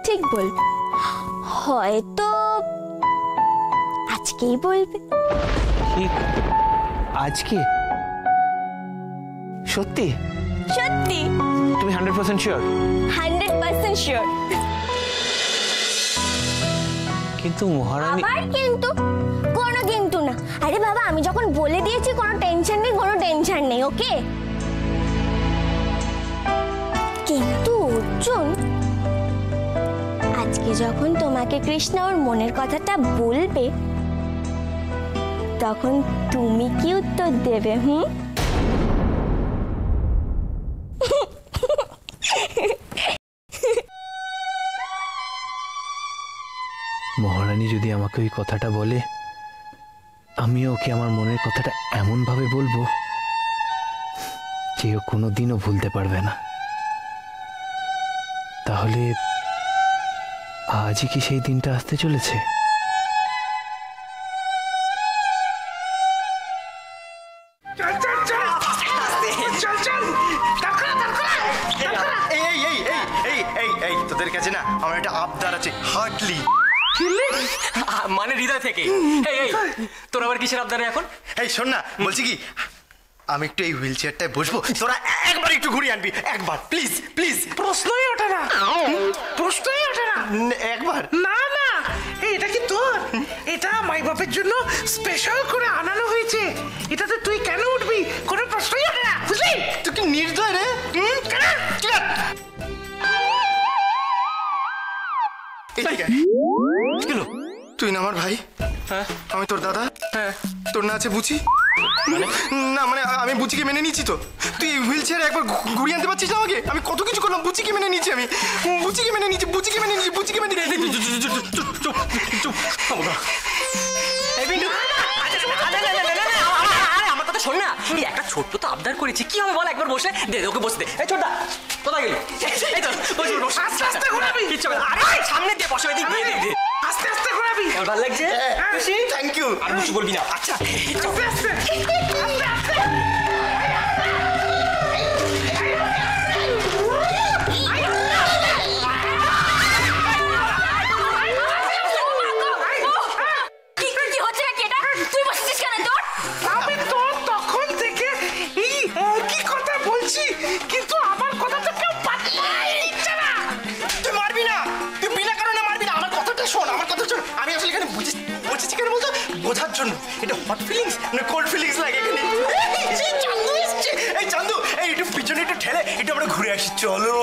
ঠিক বলবে, হয়তো আজকেই বলবে। আজকে? সত্যি? সত্যি। তুমি 100% শিওর? 100% শিওর। কিন্তু মহারানী। আবার কিন্তু? কোনো কিন্তু না। আরে বাবা, আমি যখন বলে দিয়েছি কোনো টেনশন নেই, কোনো টেনশন নেই, ওকে? কিন্তু অর্জুন, আজকে যখন তোমাকে কৃষ্ণা ওর মনের কথাটা বলবে, তখন তুমি কি উত্তর দেবে? মহারানী যদি আমাকে ওই কথাটা বলে, আমিও ওকে আমার মনের কথাটা এমন ভাবে বলবো যে ও কোনোদিনও ভুলতে পারবে না। তাহলে আজই কি সেই দিনটা আসতে চলেছে? তোদের কাছে না আমার একটা আবদার আছে, হার্টলি। মানে হৃদয় থেকে। তোর আবার কিসের আবদারে এখন? এই শোন না, বলছি কি, আমি একটু এই হুইল চেয়ারটায় বসবো, তোরা একবার একটু ঘুরিয়ে আনবি, একবার প্লিজ প্লিজ। প্রশ্নই ওঠে না, প্রশ্নই ওঠে না। একবার না না, এটা কি তোর? এটা মাই বাপের জন্য স্পেশাল করে আনানো হয়েছে। এটাতে তুই কেন উঠবি? কোনো প্রশ্নই ওঠে না, বুঝলি? তুই কি নির্দয় রে? তুই না আমার ভাই, আমি তোর দাদা। তোর না আছে বুচি? না মানে আমি বুচিকে মেনে নিচ্ছি তো। তুই হুইল চেয়ারে একবার ঘুরিয়ে আনতে পারছিস না আমাকে? আমি কত কিছু করলাম, বুচিকে মেনে নিচ্ছি, আমি বুচিকে মেনে নিচ্ছি, বুচিকে মেনে নিচ্ছি, বুচিকে মেনে নিচ্ছি। চুপ চুপ। আমার কথা শোন না, এই একটা ছোট্ট তো আবদার করেছি, কি হবে বল? একবার বসে দে, ওকে বসতে দে। এই ছোট্টা কোথায় গেলি? এই তো বস, আস্তে আস্তে ঘোরাবি। কিচ্ছু হবে না। আরে সামনে দিয়ে বসে, এদিক দিয়ে দে। আস্তে আস্তে ঘোরাবি। আমার ভালো লাগছে, খুশি? Thank you. আর কিছু বলবি না? আচ্ছা আস্তে আস্তে আস্তে আস্তে। কিন্তু আমার কথা তো কেউ পাত্তাই দিচ্ছে না। তুই মারবি না, তুই বিনা কারণে মারবি না। আমার কথাটা শোন, আমার কথা শোন। আমি আসলে এখানে বুঝেছি কেন বলতো? বোঝার জন্য। এটা হট ফিলিংস না কোল্ড ফিলিংস লাগে এখানে। এই চান্দু এসছে, এই চান্দু, এই একটু পিছনে একটু ঠেলে একটু আমরা ঘুরে আসি, চলো।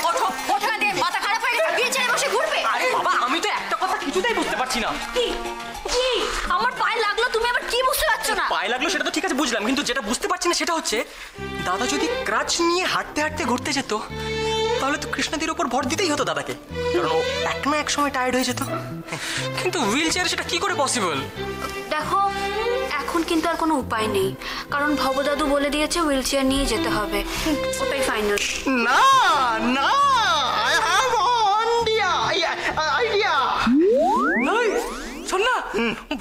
ওঠো, ওঠো না, মাথা খারাপ হয়ে গেছে, বিয়ে ছেড়ে বসে ঘুরবে? আরে বাবা, আমি তো একটা কথা কিছুতেই বুঝতে পারছি না। কি কি আমার পায়ে লাগলো, তুমি আবার কি বুঝতে পারছো না? পায়ে লাগলো সেটা তো ঠিক আছে, বুঝলাম, কিন্তু যেটা বুঝতে পারছি না সেটা হচ্ছে, দাদা যদি ক্রাচ নিয়ে হাঁটতে হাঁটতে ঘুরতে যেত, তাহলে তো কৃষ্ণাদির উপর ভর দিতেই হতো দাদাকে, কারণ ও এক না এক সময় টায়ার্ড হয়ে যেত। কিন্তু হুইল চেয়ারে সেটা কি করে পসিবল? দেখো, এখন কিন্তু আর কোনো উপায় নেই, কারণ ভবদাদু বলে দিয়েছে হুইল চেয়ার নিয়ে যেতে হবে, ওটাই ফাইনাল। না না, আই হ্যাভ আইডিয়া। শোন না,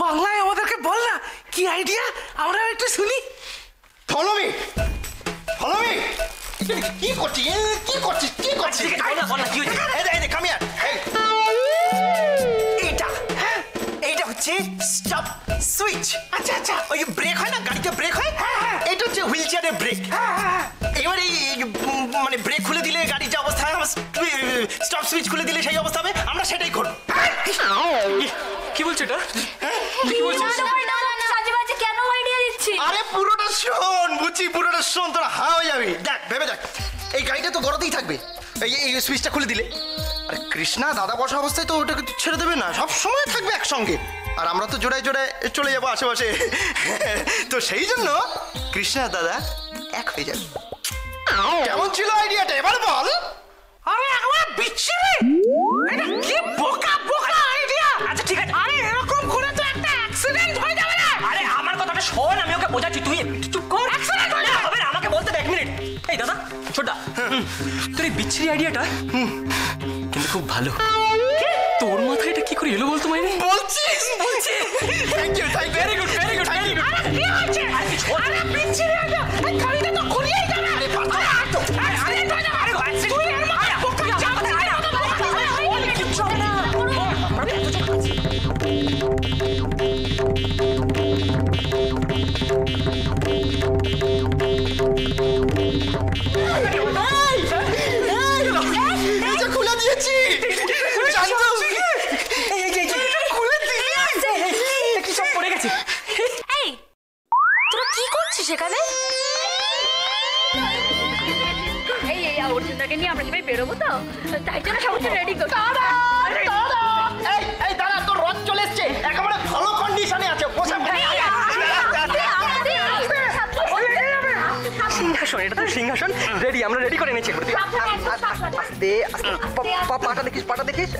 বাংলায় আমাদেরকে বল না কি আইডিয়া, আমরা একটু শুনি। Follow me, follow me. কি করছিস? কি করছিস? কি করছিস? বল না কি হয়েছে? এই কাম হিয়ার। এইটা হচ্ছে স্টপ সুইচ। আচ্ছা আচ্ছা, ওই ব্রেক হয় না, গাড়িতে ব্রেক হয়, এটা হচ্ছে হুইল চেয়ারের ব্রেক। এবার এই মানে ব্রেক খুলে দিলে গাড়ি যে অবস্থা হয়, স্টপ সুইচ খুলে দিলে সেই অবস্থা হবে, আমরা সেটাই করব। কি বলছো এটা? কি বলছিস? কেন আইডিয়া দিচ্ছি? আরে পুরোটা শোন বুঝছি, পুরোটা শোন, তোরা হা হয়ে যাবি। দেখ ভেবে দেখ, এই গাড়িটা তো গড়াতেই থাকবে, এই সুইচটা খুলে দিলে, আর কৃষ্ণা দাদা বসা অবস্থায় তো ওটাকে ছেড়ে দেবে না, সব সময় থাকবে একসঙ্গে, আর আমরা তো জোড়ায় জোড়ায় চলে যাবো আশেপাশে। তো সেই জন্য কৃষ্ণা দাদা এক হয়ে যাবে। কেমন ছিল আইডিয়াটা, এবার বল? আরে আমার বিচ্ছিরি, এটা কি বোকা বোকা আইডিয়া। আচ্ছা ঠিক আছে, আরে এরকম করে তো একটা অ্যাক্সিডেন্ট হয়ে যাবে না। আরে আমার কথাটা শোন, আমি ওকে বোঝাচ্ছি, তুই চুপ কর। অ্যাক্সিডেন্ট হয়ে যাবে। হবে না, আমাকে বলতে দে এক মিনিট। এই দাদা ছোটদা, তোর এই বিচ্ছিরি আইডিয়াটা কিন্তু খুব ভালো। তোর মাথায় এটা কি করে এলো বলতো মাইনে? বলছিস? Thank you, very good, very good, very good. আরে কি হয়েছে? আরে বিচ্ছিরি আইডিয়া, এই গাড়িটা তো ঘুরিয়েই যাবে। আরে অ্যাক্সিডেন্ট হয়ে যাবে। আরে তুই এর মধ্যে বোকা, পেয়েছি জানতো খুলে দিলি কি সব পড়ে গেছে। এই তোরা কি করছিস এখানে? এই এই অর্জুনটাকে নিয়ে আমরা সবাই বেরোবো তো, তাই জন্য সবাই রেডি করো। এই দাদা তোর রথ চলে এসছে একেবারে ভালো কন্ডিশনে আছে বসে সিংহাসন, এটা তো সিংহাসন রেডি, আমরা রেডি করে এনেছি। আস্তে আস্তে পাটা দেখিস, পাটা দেখিস।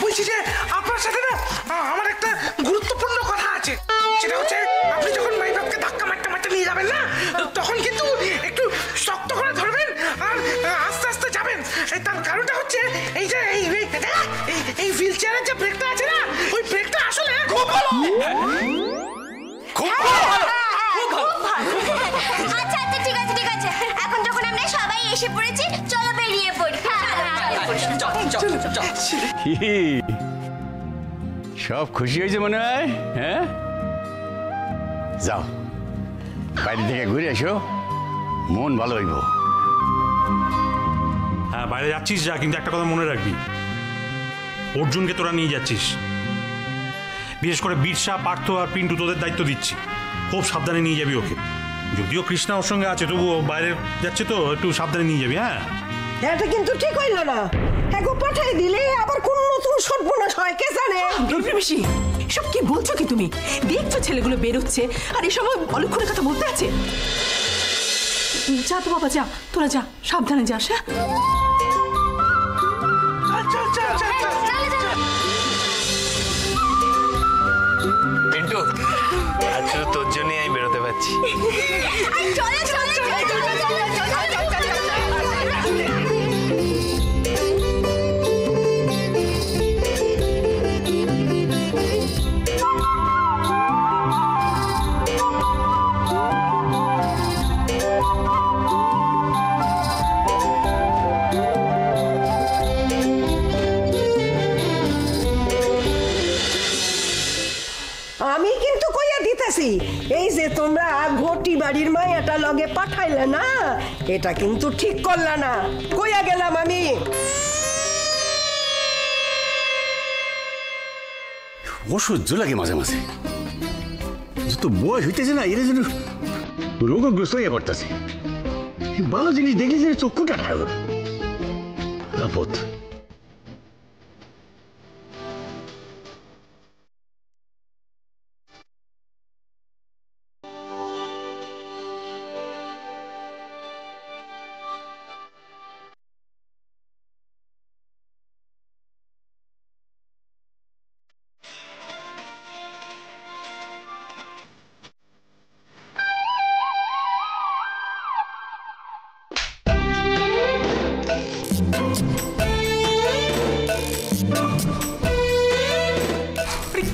বলছি যে আপনার সাথে না আমার একটা গুরুত্বপূর্ণ কথা আছে। সেটা হচ্ছে আপনি যখন মাই বাপকে ধাক্কা মারতে মারতে নিয়ে যাবেন না, তখন কিন্তু একটু শক্ত করে ধরবেন আর আস্তে আস্তে যাবেন। তার কারণটা হচ্ছে এই যে এই হুইল চেয়ারের যে ব্রেকটা আছে না, ওই ব্রেকটা আসলে খুব ভালো। আচ্ছা আচ্ছা ঠিক আছে ঠিক আছে, এখন যখন আমরা সবাই এসে পড়েছি চলো বেরিয়ে পড়ি। সব খুশি হয়েছে মনে হয়, হ্যাঁ? যাও বাইরে থেকে ঘুরে এসো, মন ভালো হইব। হ্যাঁ বাইরে যাচ্ছিস যা, কিন্তু একটা কথা মনে রাখবি, অর্জুনকে তোরা নিয়ে যাচ্ছিস। বিশেষ করে বীরসা, পার্থ আর পিন্টু তোদের দায়িত্ব দিচ্ছি, খুব সাবধানে নিয়ে যাবি ওকে। যদিও কৃষ্ণা ওর সঙ্গে আছে, তবুও বাইরে যাচ্ছে তো একটু সাবধানে নিয়ে যাবি। হ্যাঁ এটা কিন্তু ঠিক হইল না, এগো পাঠাই দিলে আবার কোন নতুন সর্বনাশ হয় কে জানে। বেশি সব কি বলছো কি তুমি? দেখছো ছেলেগুলো বেরোচ্ছে আর এই সময় অলক্ষণের কথা বলতে আছে? যা তো বাবা যা, তোরা যা, সাবধানে যাস। হ্যাঁ পিন্টু আজ শুধু তোর জন্যই আমি বেরোতে পারছি। চলো চলো আমি কিন্তু কইয়া দিতেছি, এই যে তোমরা ঘটি বাড়ির মায়াটা লগে পাঠাইলে না, এটা কিন্তু ঠিক করলা না, কইয়া গেলাম আমি। অসহ্য লাগে মাঝে মাঝে, যত বয়স হইতেছে না এরা যেন রোগগ্রস্ত হয়ে পড়তেছে। ভালো জিনিস দেখলে যে চক্ষুটা ঠাকুর আপদ।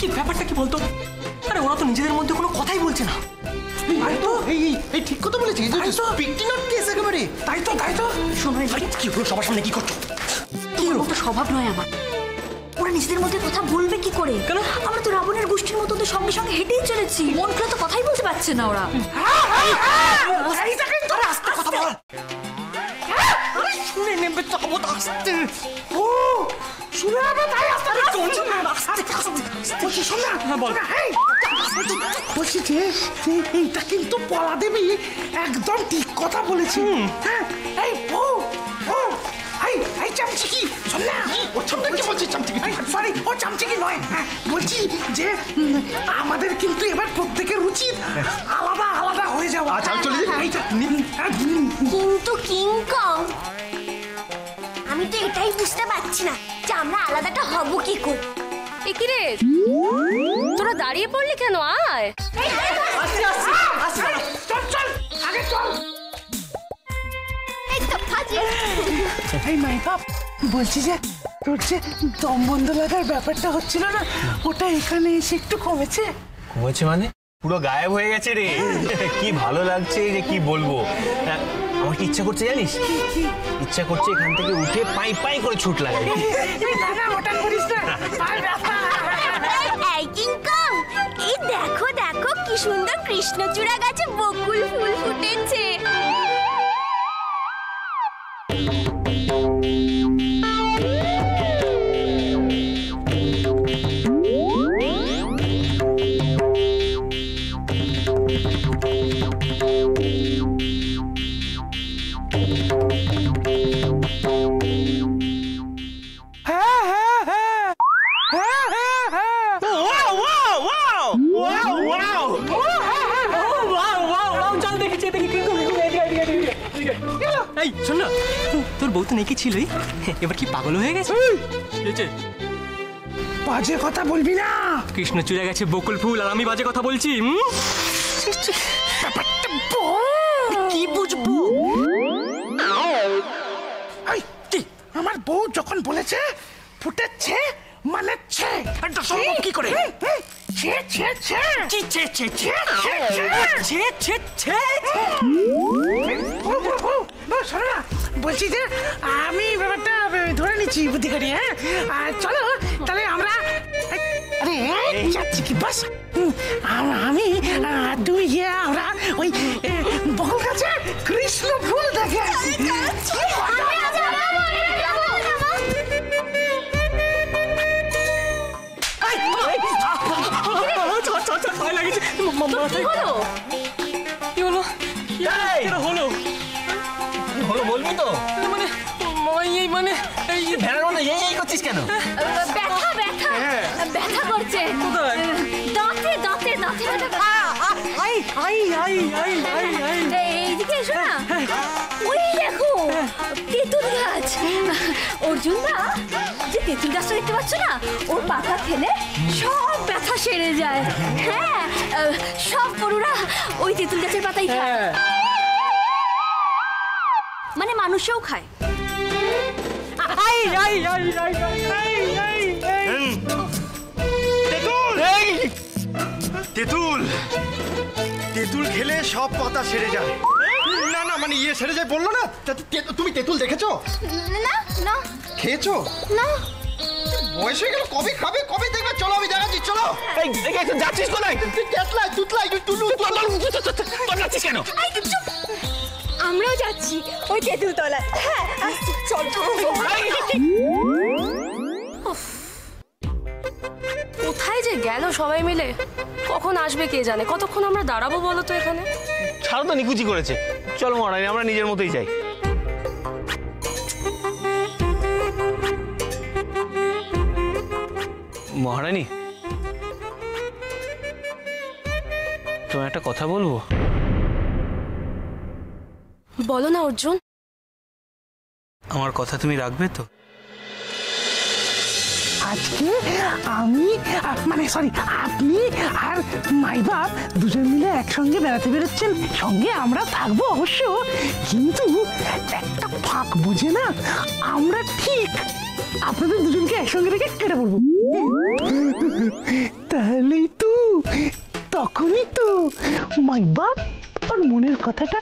কি ব্যাপারটা কি বলতো? আরে ওরা তো নিজেদের মধ্যে কোনো কথাই বলছে না। এই ঠিক কথা বলেছি, পিকটি নট কেস একেবারে। তাই তো শোনো কি হলো, সবার সামনে কি করছো? কি হলো? তো স্বভাব নয় আমার, ওরা নিজেদের মধ্যে কথা বলবে কি করে? আমরা তো রাবণের গোষ্ঠীর মতো তো সঙ্গে সঙ্গে হেঁটেই চলেছি, মন খুলে তো কথাই বলতে পারছে না ওরা। আস্তে কথা বল, শুনে নেবে তো আস্তে। ও শুনে আবার তাই আস্তে বলছি, শোন না বল। বলছি যে এইটা কিন্তু পলা দেবী একদম ঠিক কথা বলেছি। হ্যাঁ এই ও ও এই চামচিকি, শোন না, ও চামচিকি বলছি, চামচিকি সরি, ও চামচিকি নয়। বলছি যে আমাদের কিন্তু এবার প্রত্যেকের উচিত আলাদা আলাদা হয়ে যাওয়া। আচ্ছা চলে যাই। কিন্তু কিংকং, আমি তো এটাই বুঝতে পারছি না যে আমরা আলাদাটা হব কি করে। কি রে তোরা দাঁড়িয়ে পড়লি কেন? আয় চল চল আগে চল। এই মাই বাপ, বলছি যে তোর যে দম বন্ধ লাগার ব্যাপারটা হচ্ছিল না, ওটা এখানে এসে একটু কমেছে। কমেছে মানে? পুরো গায়েব হয়ে গেছে রে। কি ভালো লাগছে যে কি বলবো। আমার কি ইচ্ছা করছে জানিস? ইচ্ছা করছে এখান থেকে উঠে পাই পাই করে ছুট লাগাই। এই কিংকং, এই সুন্দর কৃষ্ণচূড়া গাছে বকুল ফুল ফুটেছে। এই শোন না, তোর বউ তো নেকি ছিলই, এবার কি পাগল হয়ে গেছে? বাজে কথা বলবি না। কৃষ্ণচূড়া গাছে বকুল ফুল আর আমি বাজে কথা বলছি? কি বুঝবো? আমার বউ যখন বলেছে ফুটেছে মানেছে, কি করে? বলছি যে আমি ব্যাপারটা ধরে নিচ্ছি বুদ্ধি করি। হ্যাঁ চলো তাহলে আমরা যাচ্ছি কি বাস। আমি তুই গিয়ে আমরা ওই বকুল গাছে কৃষ্ণ ফুল দেখে আসি। বলবি তো মানে মানে ভেড়ার মতো এই করছিস কেন? ব্যথা ব্যথা ব্যথা করছে দাঁতে দাঁতে দাঁতে এইদিকে এসো না। ওই দেখো তেঁতুল গাছ। অর্জুন দা, যে তেঁতুল গাছটা দেখতে পাচ্ছ না, ওর পাতা খেলে সব ব্যথা সেরে যায়। হ্যাঁ, সব গরুরা ওই তেঁতুল গাছের পাতাই খায়, মানে মানুষও খায়। তেঁতুল তেঁতুল খেলে সব পাতা সেরে যায়। না না মানে সেরে যায় বললো না। তুমি তেঁতুল দেখেছো? না না। খেয়েছো? না। বয়স হয়ে গেল, কবে খাবে কবে দেখবে? চলো আমি দেখাচ্ছি, চলো। যাচ্ছিস কোথায়? যাচ্ছিস কেন? আমরাও যাচ্ছি ওই তেঁতুল তলায়। হ্যাঁ আসছি, চল। কোথায় যে গেল সবাই মিলে? কখন আসবে কে জানে? কতক্ষণ আমরা দাঁড়াবো বলো তো এখানে? ছাড়ো তো, নিকুচি করেছে। চলো মহারানী, আমরা নিজের মতোই যাই। মহারানী, তোমার একটা কথা বলবো। বলো না অর্জুন। আমার কথা তুমি রাখবে তো? আজকে আমি মানে সরি আপনি আর মাই বাপ দুজন মিলে একসঙ্গে বেড়াতে বেরোচ্ছেন, সঙ্গে আমরা থাকবো অবশ্য, কিন্তু একটা ফাঁক বুঝে না আমরা ঠিক আপনাদের দুজনকে একসঙ্গে রেখে কেটে পড়বো। তাহলেই তো, তখনই তো মাই বাপ আর মনের কথাটা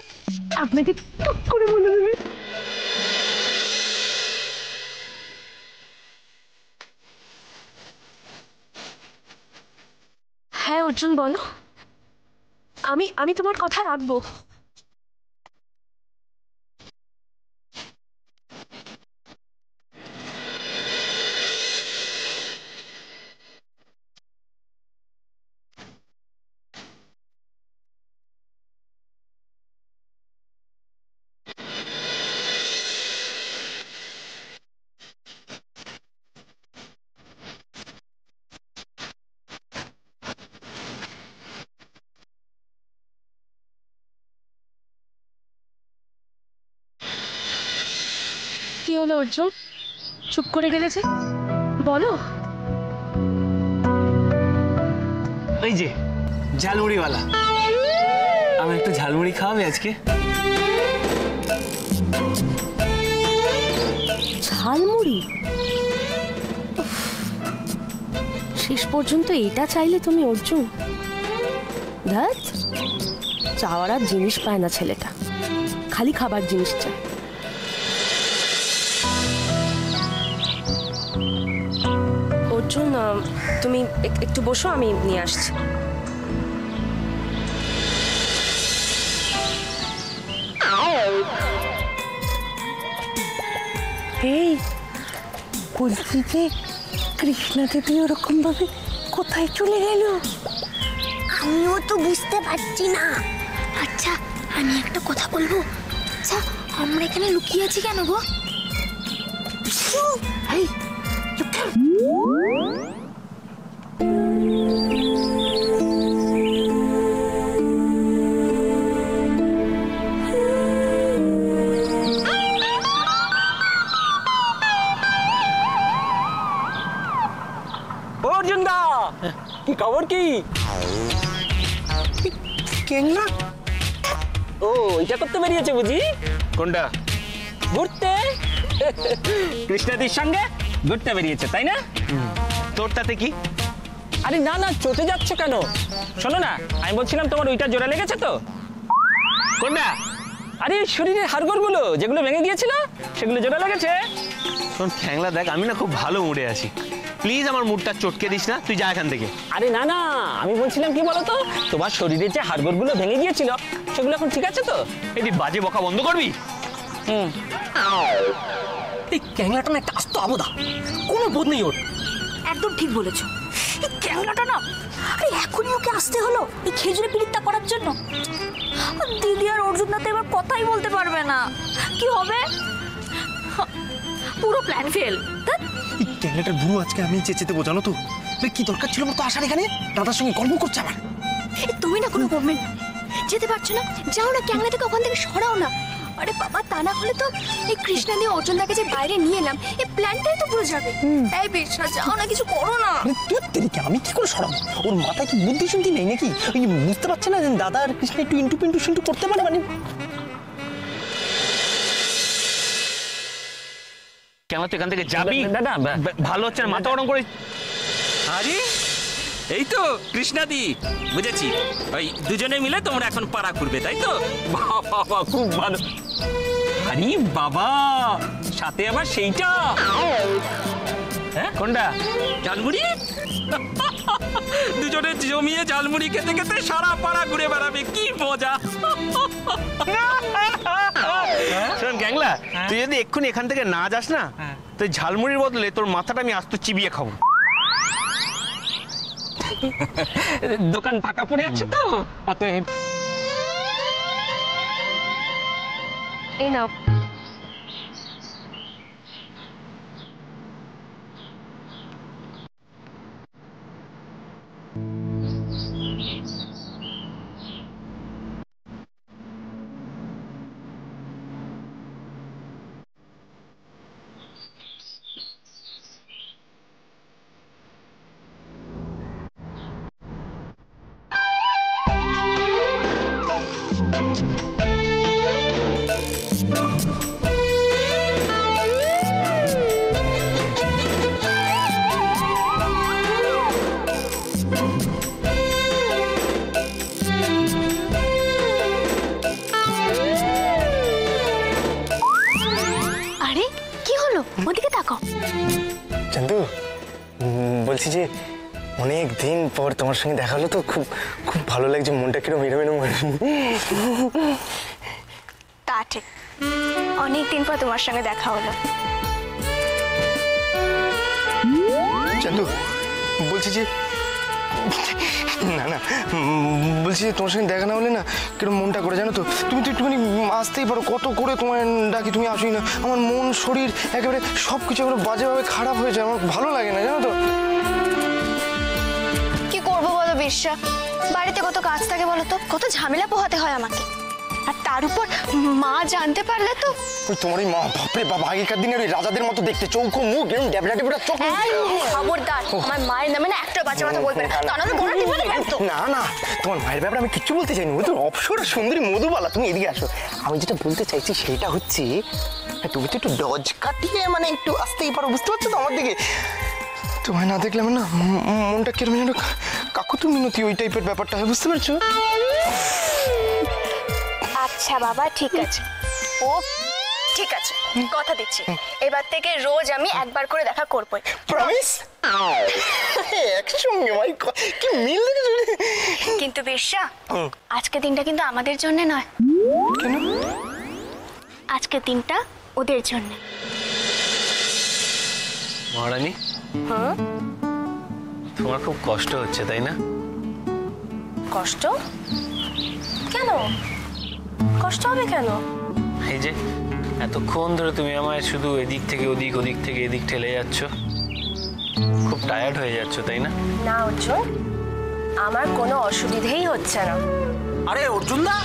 আপনাকে টুক করে বলে দেবে। হ্যাঁ অর্জুন বলো। আমি তোমার কথা রাখবো। কি হলো অর্জুন, চুপ করে গেলেছে? বলো। ওই যে ঝালমুড়িওয়ালা, আমার একটু ঝালমুড়ি খাওয়াবে আজকে? ঝালমুড়ি? শেষ পর্যন্ত এটা চাইলে তুমি অর্জুন? ধ্যাৎ, চাওয়ার আর জিনিস পায় না ছেলেটা, খালি খাবার জিনিস চায়। অর্জুন তুমি একটু বসো, আমি নিয়ে আসছি। এই বলছি যে কৃষ্ণা দেবী ওরকম ভাবে কোথায় চলে গেল? আমিও তো বুঝতে পারছি না। আচ্ছা আমি একটা কথা বলবো। আচ্ছা আমরা এখানে লুকিয়ে আছি কেন গো? এই অর্জুন দা, কি খবর কি? কেংলা ও এটা করতে বেরিয়েছে বুঝি? কোনটা? ঘুরতে। কৃষ্ণাদির সঙ্গে ঘুরতে বেরিয়েছে তাই না? তোরটাতে কি? আরে না না, চটে যাচ্ছ কেন? শোনো না, আমি বলছিলাম তোমার ওইটা জোড়া লেগেছে তো? কোনটা? আরে শরীরের হাড়গোড়গুলো যেগুলো ভেঙে গিয়েছিল সেগুলো জোড়া লেগেছে। শোন খ্যাংলা, দেখ আমি না খুব ভালো মুডে আছি, প্লিজ আমার মুডটা চটকে দিস না, তুই যা এখান থেকে। আরে না না, আমি বলছিলাম কি বলতো, তোমার শরীরে যে হাড়গোড়গুলো ভেঙে গিয়েছিল সেগুলো এখন ঠিক আছে তো? এই বাজে বকা বন্ধ করবি? এই ক্যাংলাটা না একটা আস্ত আবদা, কোনো বোধ নেই ওর। একদম ঠিক বলেছো। এই ক্যাংলাটা না, আরে এখনই ওকে আসতে হলো এই খেজুরে পিরিতটা করার জন্য। দিদি আর অর্জুন দা তো এবার কথাই বলতে পারবে না, কি হবে? পুরো প্ল্যান ফেল। এই ক্যাংলাটার বুড়ো আজকে আমি চেঁচেতে বোঝানো তো, কি দরকার ছিল আমার তো আসার এখানে? দাদার সঙ্গে গল্প করছে আবার। তুমি না কোনো গভর্নমেন্ট যেতে পারছো না, যাও না ক্যাংলাটাকে ওখান থেকে সরাও না। আরে বাবা, তা না হলে তো এই কৃষ্ণা দিয়ে অর্জুন দাকে যে বাইরে নিয়ে এলাম, এই প্ল্যানটাই তো পুরো যাবে। এই বিশ্বাস, যাও না, কিছু করো না। আমি কি করে সরাবো? ওর মাথায় কি বুদ্ধি শুনতে নেই নাকি? ওই বুঝতে পারছে না যে দাদা আর কৃষ্ণ একটু ইন্টু পিন্টু সিন্টু করতে পারে মানে। কেন তুই এখান থেকে যাবি? দাদা ভালো হচ্ছে না, মাথা গরম করে। আরে এই তো কৃষ্ণাদি, বুঝেছি। ওই দুজনে মিলে তোমরা এখন পাড়া ঘুরবে তাই তো? বাবা খুব ভালো। আরে বাবা, সাথে আবার সেইটা। হ্যাঁ কোনটা? ঝালমুড়ি। দুজনে জমিয়ে ঝালমুড়ি খেতে খেতে সারা পাড়া ঘুরে বেড়াবে, কি মজা। শোন ক্যাংলা, তুই যদি এক্ষুনি এখান থেকে না যাস না, তুই ঝালমুড়ির বদলে তোর মাথাটা আমি আস্ত চিবিয়ে খাবো। দোকান ফাঁকা পড়ে আছে তো, অতএব। এই নাও। আরে কি হলো, ওদিকে তাকাও। চন্দু, বলছি যে অনেক দিন পর তোমার সঙ্গে দেখা হলো তো, খুব খুব ভালো লাগছে, মনটা কিরম এরম। তা ঠিক, অনেক দিন পর তোমার সঙ্গে দেখা হলো। চন্দু, বলছি যে না না, বলছি যে তোমার সঙ্গে দেখা না হলে না কিরম মনটা করে, জানো তো? তুমি তো একটুখানি আসতেই পারো, কত করে তোমার ডাকি, তুমি আসোই না। আমার মন শরীর একেবারে সব কিছু একেবারে বাজেভাবে খারাপ হয়ে যায়, আমার ভালো লাগে না, জানো তো? কি করবো বলো বিশ্বা, বাড়িতে কত কাজ থাকে বলো তো, কত ঝামেলা পোহাতে হয় আমাকে। আর তার উপর মা জানতে পারলে তো। ওই তোমার এই মা, বাপরে বাবা, আগেকার দিনের ওই রাজাদের মতো দেখতে, চৌকো মুখ, এরকম ড্যাবড়া ড্যাবড়া চোখ। খবরদার, আমার মায়ের নামে না একটা বাজে কথা বলবে না, তা নাহলে গোড়া টিপে দেবে একদম। না না, তোমার মায়ের ব্যাপারে আমি কিচ্ছু বলতে চাইনি, ও তো অপসরা সুন্দরী মধুবালা। তুমি এদিকে আসো, আমি যেটা বলতে চাইছি সেটা হচ্ছে, তুমি তো একটু ডজ কাটিয়ে মানে একটু আসতেই পারো, বুঝতে পারছো তো আমার দিকে? তোমায় না দেখলে আমার না মনটা কিরম যেন কাকুতু মিনতি ওই টাইপের ব্যাপারটা হয়, বুঝতে পারছো? আচ্ছা বাবা, ঠিক আছে, ও ঠিক আছে, কথা দিচ্ছি এবার থেকে রোজ আমি একবার করে দেখা করবই। প্রমিস? একসঙ্গে ভাই, কি মিল দেখেছো? কিন্তু বিশ্বা, আজকে দিনটা কিন্তু আমাদের জন্য নয়। কেন? আজকের দিনটা ওদের জন্য। মহারানী, তোমার খুব কষ্ট হচ্ছে তাই না? কষ্ট কেন? কষ্ট হবে কেন? এই যে এতক্ষণ ধরে তুমি আমায় শুধু এদিক থেকে ওদিক, ওদিক থেকে এদিক ঠেলে যাচ্ছ, খুব টায়ার্ড হয়ে যাচ্ছ তাই না? না অর্জুন, আমার কোনো অসুবিধেই হচ্ছে না। আরে অর্জুন দা,